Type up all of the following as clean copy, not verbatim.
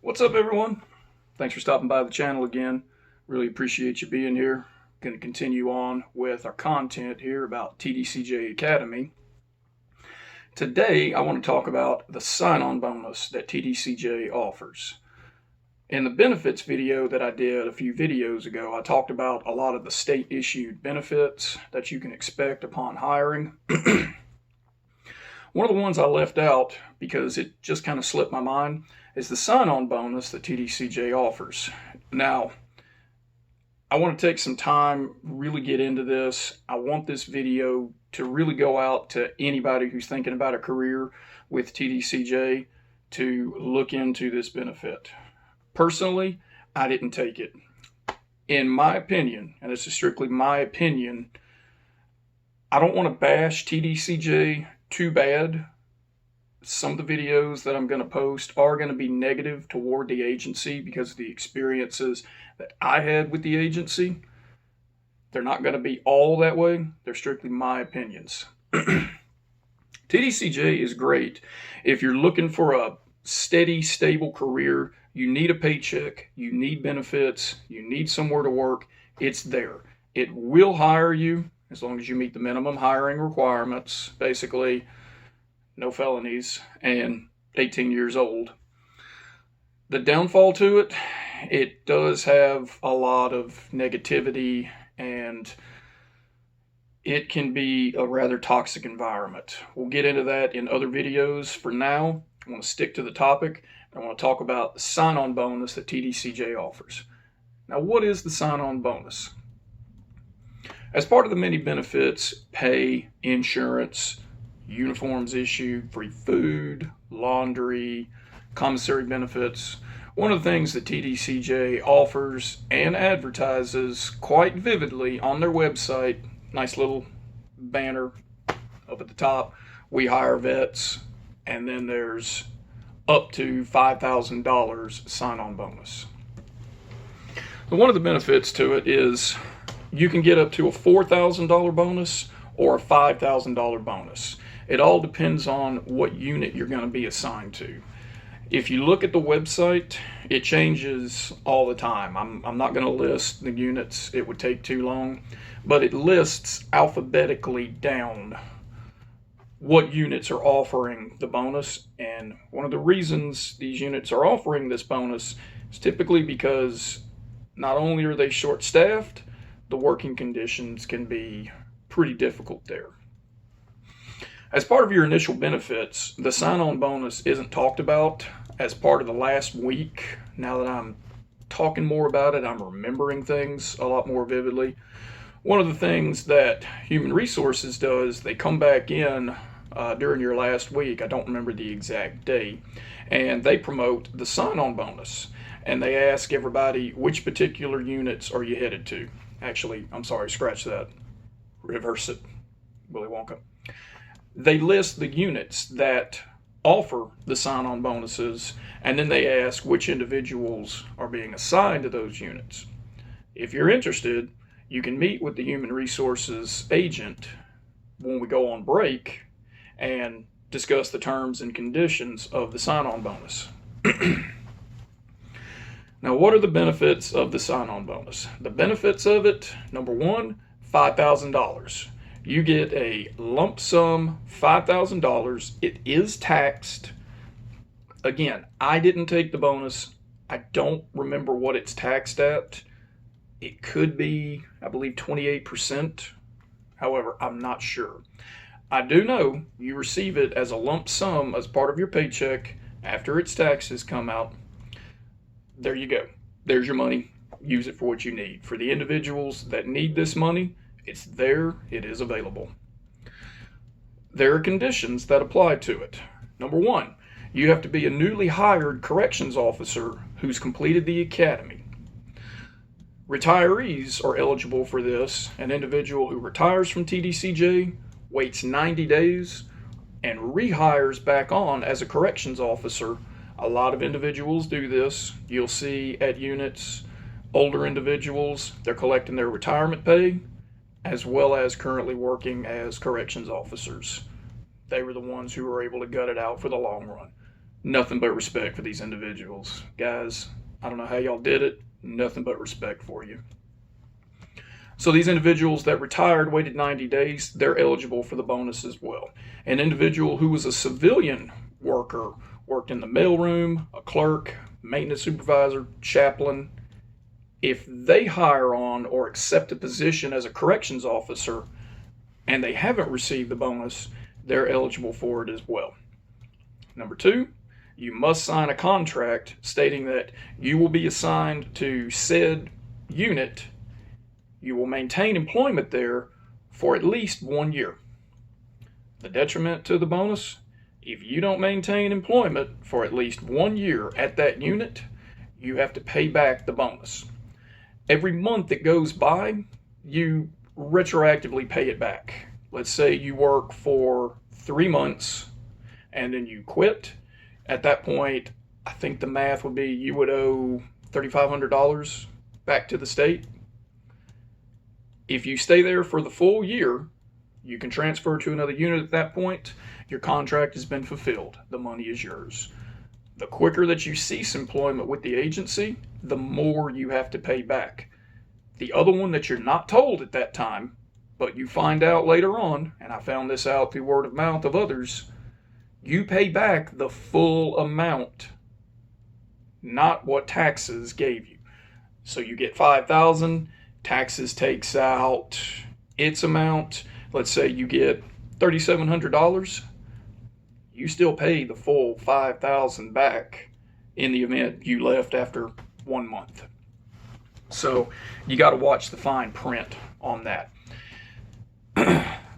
What's up, everyone? Thanks for stopping by the channel again. Really appreciate you being here. Going to continue on with our content here about TDCJ Academy. Today, I want to talk about the sign-on bonus that TDCJ offers. In the benefits video that I did a few videos ago, I talked about a lot of the state-issued benefits that you can expect upon hiring. One of the ones I left out, because it just kind of slipped my mind, is the sign-on bonus that TDCJ offers. Now, I want to take some time, really get into this. I want this video to really go out to anybody who's thinking about a career with TDCJ to look into this benefit. Personally, I didn't take it. In my opinion, and this is strictly my opinion, I don't want to bash TDCJ too bad. Some of the videos that I'm going to post are going to be negative toward the agency because of the experiences that I had with the agency. They're not going to be all that way. They're strictly my opinions. TDCJ is great if you're looking for a steady, stable career. You need a paycheck, you need benefits, you need somewhere to work. It's there. It will hire you as long as you meet the minimum hiring requirements, basically no felonies, and 18 years old. The downfall to it, it does have a lot of negativity, and it can be a rather toxic environment. We'll get into that in other videos. For now, I want to stick to the topic. I want to talk about the sign-on bonus that TDCJ offers. Now, what is the sign-on bonus? As part of the many benefits, pay, insurance, uniforms issued, free food, laundry, commissary benefits. One of the things that TDCJ offers and advertises quite vividly on their website, nice little banner up at the top, we hire vets, and then there's up to $5,000 sign-on bonus. One of the benefits to it is you can get up to a $4,000 bonus or a $5,000 bonus. It all depends on what unit you're going to be assigned to. If you look at the website, it changes all the time. I'm not going to list the units. It would take too long. But it lists alphabetically down what units are offering the bonus. And one of the reasons these units are offering this bonus is typically because not only are they short-staffed, the working conditions can be pretty difficult there. As part of your initial benefits, the sign-on bonus isn't talked about as part of the last week. Now that I'm talking more about it, I'm remembering things a lot more vividly. One of the things that Human Resources does, they come back in during your last week, I don't remember the exact day, and they promote the sign-on bonus. And they ask everybody, which particular units are you headed to? Actually, I'm sorry, scratch that. Reverse it, Willy Wonka. They list the units that offer the sign-on bonuses, and then they ask which individuals are being assigned to those units. If you're interested, you can meet with the Human Resources agent when we go on break and discuss the terms and conditions of the sign-on bonus. Now, what are the benefits of the sign-on bonus? The benefits of it, number one, $5,000. You get a lump sum, $5,000. It is taxed. Again, I didn't take the bonus. I don't remember what it's taxed at. It could be, I believe, 28%. However, I'm not sure. I do know you receive it as a lump sum as part of your paycheck after its taxes come out. There you go. There's your money. Use it for what you need. For the individuals that need this money, it's there. It is available. There are conditions that apply to it. Number one, you have to be a newly hired corrections officer who's completed the academy. Retirees are eligible for this. An individual who retires from TDCJ, waits 90 days, and rehires back on as a corrections officer. A lot of individuals do this. You'll see at units, older individuals, they're collecting their retirement pay as well as currently working as corrections officers. They were the ones who were able to gut it out for the long run. Nothing but respect for these individuals. Guys, I don't know how y'all did it. Nothing but respect for you. So these individuals that retired, waited 90 days, they're eligible for the bonus as well. An individual who was a civilian worker, worked in the mailroom, a clerk, maintenance supervisor, chaplain, if they hire on or accept a position as a corrections officer and they haven't received the bonus, they're eligible for it as well. Number 2, you must sign a contract stating that you will be assigned to said unit. You will maintain employment there for at least 1 year. The detriment to the bonus: if you don't maintain employment for at least 1 year at that unit, you have to pay back the bonus. Every month that goes by, you retroactively pay it back. Let's say you work for 3 months and then you quit. At that point, I think the math would be you would owe $3,500 back to the state. If you stay there for the full year, you can transfer to another unit at that point. Your contract has been fulfilled. The money is yours. The quicker that you cease employment with the agency, the more you have to pay back. The other one that you're not told at that time, but you find out later on, and I found this out through word of mouth of others, you pay back the full amount, not what taxes gave you. So you get $5,000, taxes takes out its amount. Let's say you get $3,700. You still pay the full $5,000 back in the event you left after 1 month. So you got to watch the fine print on that.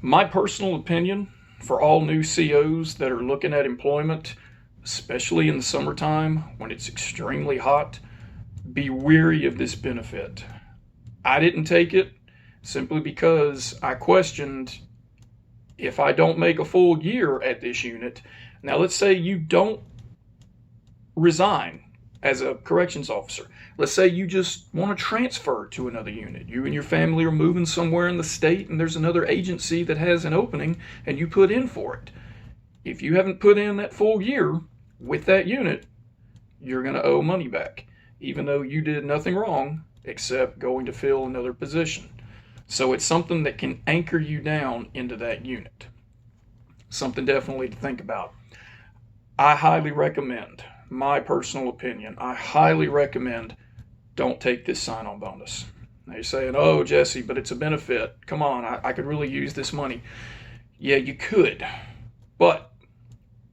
My personal opinion for all new COs that are looking at employment, especially in the summertime when it's extremely hot, be wary of this benefit. I didn't take it simply because I questioned, if I don't make a full year at this unit. Now let's say you don't resign as a corrections officer. Let's say you just want to transfer to another unit. You and your family are moving somewhere in the state and there's another agency that has an opening and you put in for it. If you haven't put in that full year with that unit, you're going to owe money back, even though you did nothing wrong except going to fill another position. So it's something that can anchor you down into that unit. Something definitely to think about. I highly recommend, my personal opinion, I highly recommend don't take this sign-on bonus. Now you're saying, oh, Jesse, but it's a benefit. Come on, I could really use this money. Yeah, you could. But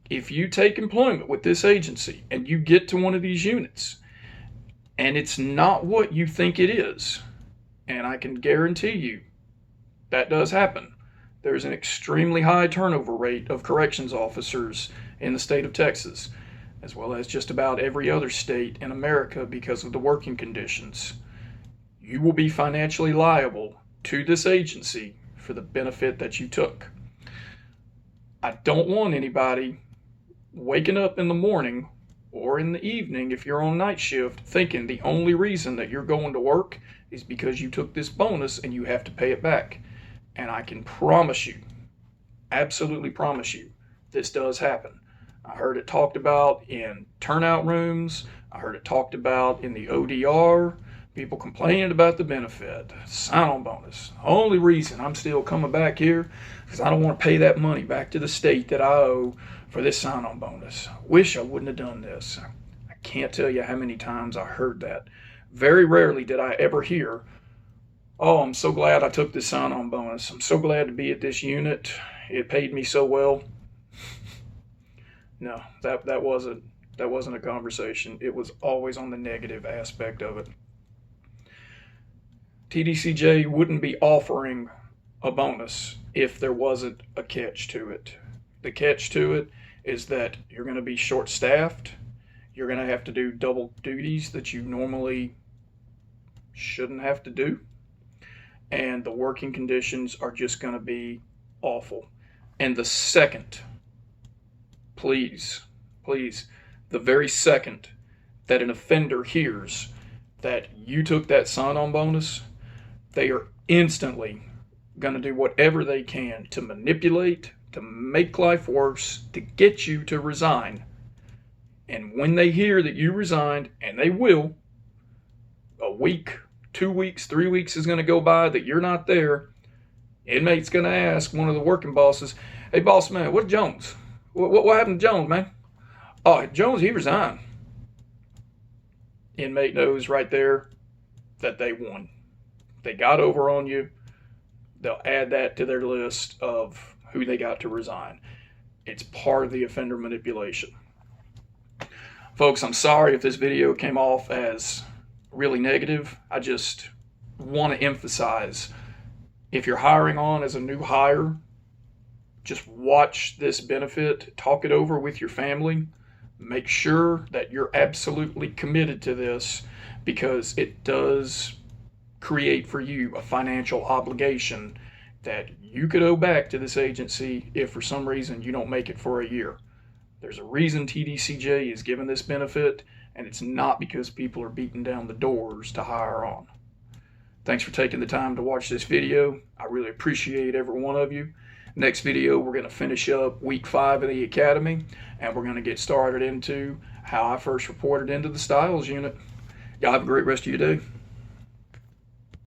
if you take employment with this agency and you get to one of these units and it's not what you think it is, and I can guarantee you that does happen. There's an extremely high turnover rate of corrections officers in the state of Texas, as well as just about every other state in America because of the working conditions. You will be financially liable to this agency for the benefit that you took. I don't want anybody waking up in the morning or in the evening if you're on night shift thinking the only reason that you're going to work is because you took this bonus and you have to pay it back. And I can promise you, absolutely promise you, this does happen. I heard it talked about in turnout rooms. I heard it talked about in the ODR. People complaining about the benefit, sign-on bonus. The only reason I'm still coming back here is I don't want to pay that money back to the state that I owe for this sign-on bonus. I wish I wouldn't have done this. I can't tell you how many times I heard that. Very rarely did I ever hear, oh, I'm so glad I took this sign-on bonus. I'm so glad to be at this unit. It paid me so well. No, that wasn't a conversation. It was always on the negative aspect of it. TDCJ wouldn't be offering a bonus if there wasn't a catch to it. The catch to it is that you're going to be short-staffed. You're going to have to do double duties that you normally shouldn't have to do. And the working conditions are just going to be awful. And the second, please, the very second that an offender hears that you took that sign-on bonus, they are instantly going to do whatever they can to manipulate, to make life worse, to get you to resign And when they hear that you resigned, and they will, a week, 2 weeks, 3 weeks is going to go by that you're not there, inmate's going to ask one of the working bosses, hey, boss man, what's Jones? What happened to Jones, man? Oh, Jones, he resigned. Inmate knows right there that they won. They got over on you. They'll add that to their list of who they got to resign. It's part of the offender manipulation. Folks, I'm sorry if this video came off as really negative. I just want to emphasize, if you're hiring on as a new hire, just watch this benefit, talk it over with your family, make sure that you're absolutely committed to this, because it does create for you a financial obligation that you could owe back to this agency if for some reason you don't make it for a year. There's a reason TDCJ is given this benefit, and it's not because people are beating down the doors to hire on. Thanks for taking the time to watch this video. I really appreciate every one of you. Next video, we're going to finish up week 5 of the academy, and we're going to get started into how I first reported into the Styles unit. Y'all have a great rest of your day.